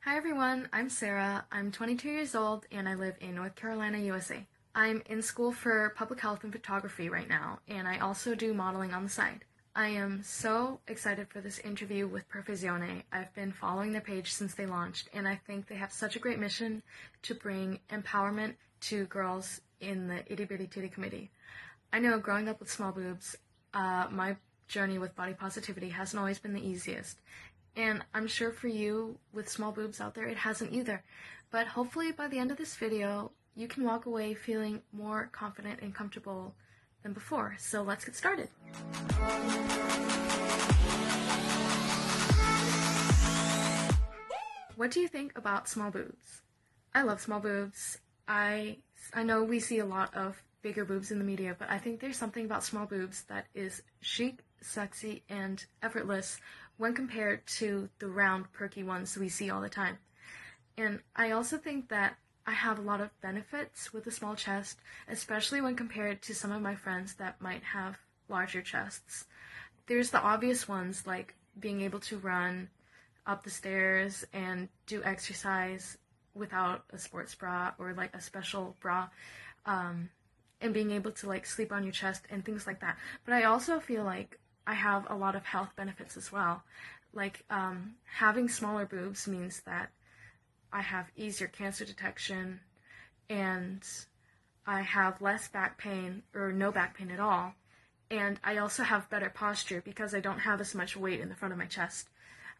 Hi everyone, I'm Sarah. I'm 22 years old and I live in North Carolina, USA. I'm in school for public health and photography right now, and I also do modeling on the side. I am so excited for this interview with Perfezione. I've been following their page since they launched, and I think they have such a great mission to bring empowerment to girls in the itty bitty titty committee. I know growing up with small boobs, my journey with body positivity hasn't always been the easiest. And I'm sure for you with small boobs out there, it hasn't either. But hopefully by the end of this video, you can walk away feeling more confident and comfortable than before. So let's get started. What do you think about small boobs? I love small boobs. I know we see a lot of bigger boobs in the media, but I think there's something about small boobs that is chic, sexy, and effortless when compared to the round, perky ones we see all the time. And I also think that I have a lot of benefits with a small chest, especially when compared to some of my friends that might have larger chests. There's the obvious ones, like being able to run up the stairs and do exercise without a sports bra or like a special bra, and being able to like sleep on your chest and things like that. But I also feel like I have a lot of health benefits as well. Like having smaller boobs means that I have easier cancer detection, and I have less back pain or no back pain at all. And I also have better posture because I don't have as much weight in the front of my chest.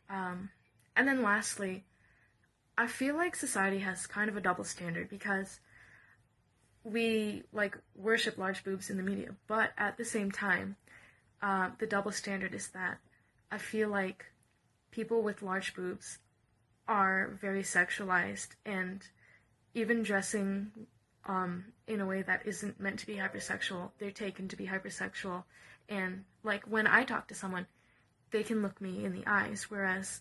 And then lastly, I feel like society has kind of a double standard because we like worship large boobs in the media, but at the same time, the double standard is that I feel like people with large boobs are very sexualized, and even dressing in a way that isn't meant to be hypersexual, they're taken to be hypersexual. And like when I talk to someone, they can look me in the eyes, whereas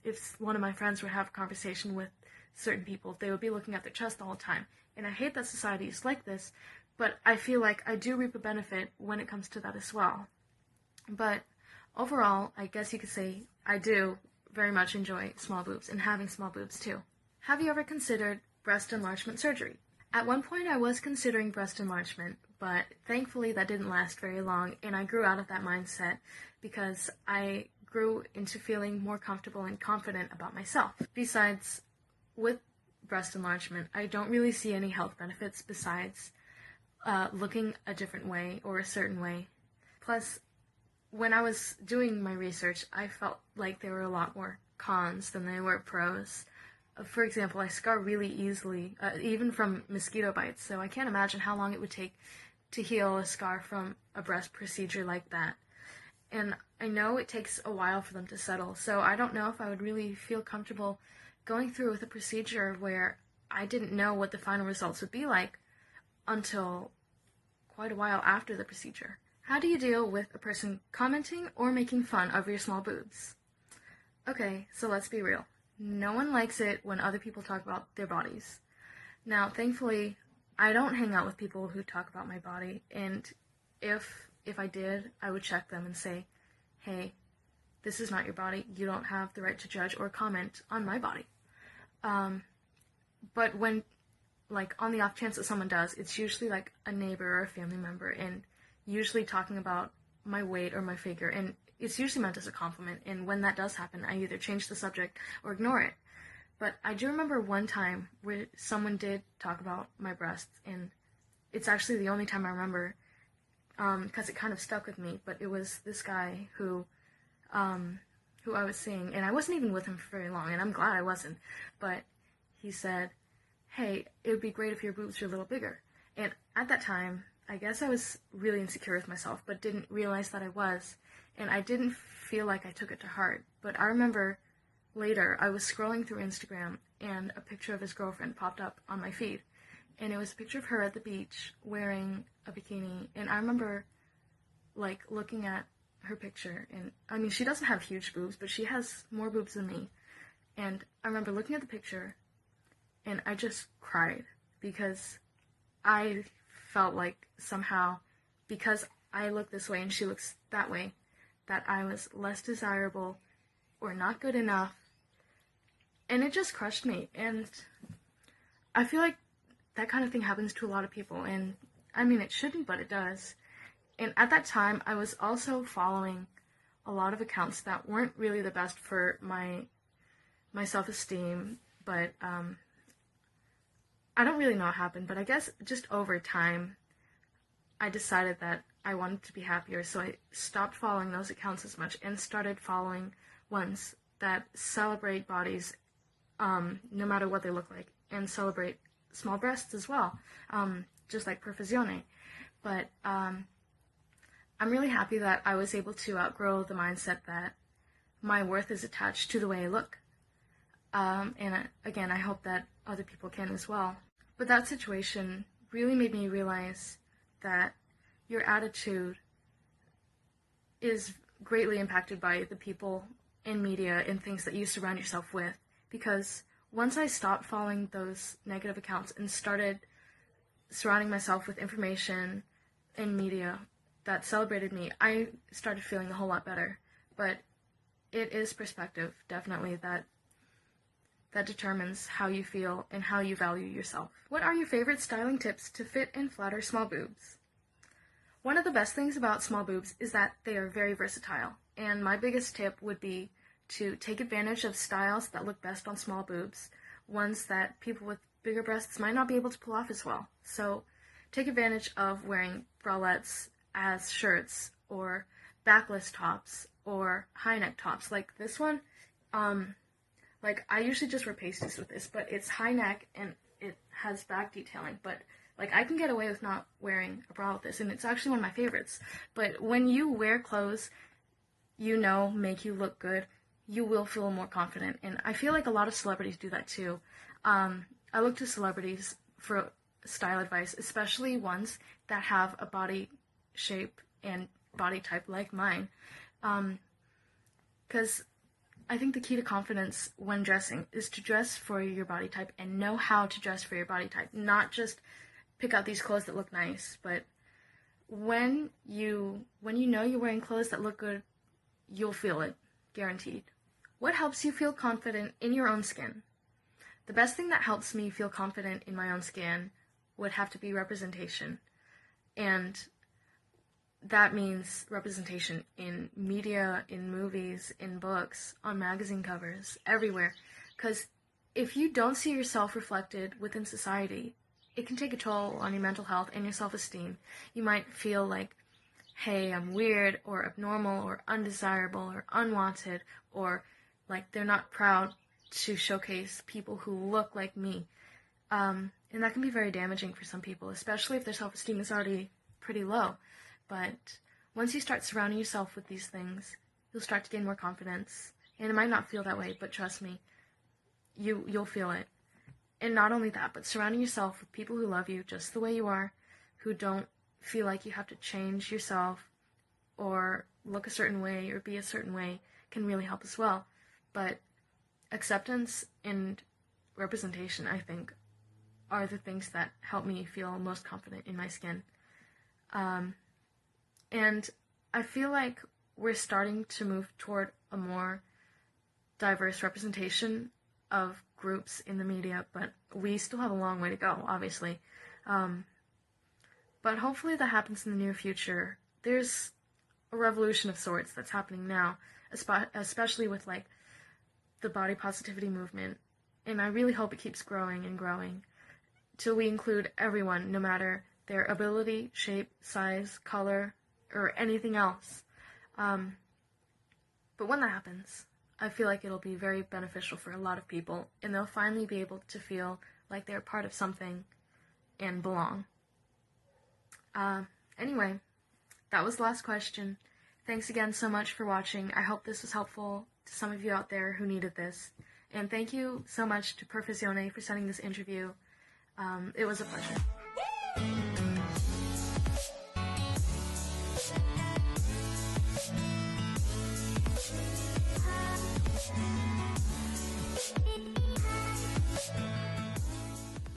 if one of my friends would have a conversation with certain people, they would be looking at their chest all the time. And I hate that society is like this, but I feel like I do reap a benefit when it comes to that as well. But overall, I guess you could say I do very much enjoy small boobs and having small boobs too. Have you ever considered breast enlargement surgery? At one point I was considering breast enlargement, but thankfully that didn't last very long, and I grew out of that mindset because I grew into feeling more comfortable and confident about myself. Besides, with breast enlargement, I don't really see any health benefits besides looking a different way or a certain way. Plus, when I was doing my research, I felt like there were a lot more cons than there were pros. For example, I scar really easily, even from mosquito bites, so I can't imagine how long it would take to heal a scar from a breast procedure like that. And I know it takes a while for them to settle, so I don't know if I would really feel comfortable going through with a procedure where I didn't know what the final results would be like until quite a while after the procedure. How do you deal with a person commenting or making fun of your small boobs? Okay, so let's be real. No one likes it when other people talk about their bodies. Now, thankfully, I don't hang out with people who talk about my body, and if I did, I would check them and say, hey, this is not your body. You don't have the right to judge or comment on my body. But when, like, on the off chance that someone does, it's usually like a neighbor or a family member, and usually talking about my weight or my figure, and it's usually meant as a compliment, and when that does happen, I either change the subject or ignore it. But I do remember one time where someone did talk about my breasts, and it's actually the only time I remember, because it kind of stuck with me. But it was this guy who I was seeing, and I wasn't even with him for very long, and I'm glad I wasn't, but he said, hey, it would be great if your boobs were a little bigger. And at that time, I guess I was really insecure with myself, but didn't realize that I was, and I didn't feel like I took it to heart. But I remember later, I was scrolling through Instagram, and a picture of his girlfriend popped up on my feed, and it was a picture of her at the beach wearing a bikini, and I remember, like, looking at her picture, and, I mean, she doesn't have huge boobs, but she has more boobs than me, and I remember looking at the picture, and I just cried, because I felt like somehow, because I look this way and she looks that way, that I was less desirable or not good enough. and it just crushed me. And I feel like that kind of thing happens to a lot of people, and I mean, it shouldn't, but it does. And at that time, I was also following a lot of accounts that weren't really the best for my self-esteem, but I don't really know what happened, but I guess just over time, I decided that I wanted to be happier, so I stopped following those accounts as much and started following ones that celebrate bodies, no matter what they look like, and celebrate small breasts as well, just like Perfezione. But I'm really happy that I was able to outgrow the mindset that my worth is attached to the way I look. And again, I hope that other people can as well. But that situation really made me realize that your attitude is greatly impacted by the people in media and things that you surround yourself with. Because once I stopped following those negative accounts and started surrounding myself with information in media that celebrated me, I started feeling a whole lot better. But it is perspective, definitely, that determines how you feel and how you value yourself. What are your favorite styling tips to fit and flatter small boobs? One of the best things about small boobs is that they are very versatile, and my biggest tip would be to take advantage of styles that look best on small boobs, ones that people with bigger breasts might not be able to pull off as well. So take advantage of wearing bralettes as shirts, or backless tops, or high neck tops like this one. Like, I usually just wear pasties with this, but it's high neck and it has back detailing, but like, I can get away with not wearing a bra with this, and it's actually one of my favorites. But when you wear clothes make you look good, you will feel more confident, and I feel like a lot of celebrities do that too. I look to celebrities for style advice, especially ones that have a body shape and body type like mine, because I think the key to confidence when dressing is to dress for your body type and know how to dress for your body type, not just pick out these clothes that look nice, but when you know you're wearing clothes that look good, you'll feel it, guaranteed. What helps you feel confident in your own skin? The best thing that helps me feel confident in my own skin would have to be representation. And that means representation in media, in movies, in books, on magazine covers, everywhere. Because if you don't see yourself reflected within society, it can take a toll on your mental health and your self-esteem. You might feel like, hey, I'm weird, or abnormal, or undesirable, or unwanted, or like they're not proud to showcase people who look like me. And that can be very damaging for some people, especially if their self-esteem is already pretty low. But once you start surrounding yourself with these things, you'll start to gain more confidence. And it might not feel that way, but trust me, you'll feel it. And not only that, but surrounding yourself with people who love you just the way you are, who don't feel like you have to change yourself or look a certain way or be a certain way, can really help as well. But acceptance and representation, I think, are the things that help me feel most confident in my skin. And I feel like we're starting to move toward a more diverse representation of groups in the media, but we still have a long way to go, obviously. But hopefully that happens in the near future. There's a revolution of sorts that's happening now, especially with like the body positivity movement, and I really hope it keeps growing and growing till we include everyone, no matter their ability, shape, size, color, or anything else. But when that happens, I feel like it'll be very beneficial for a lot of people, and they'll finally be able to feel like they're part of something and belong. Anyway, that was the last question. Thanks again so much for watching. I hope this was helpful to some of you out there who needed this. And thank you so much to Perfezione for sending this interview. It was a pleasure.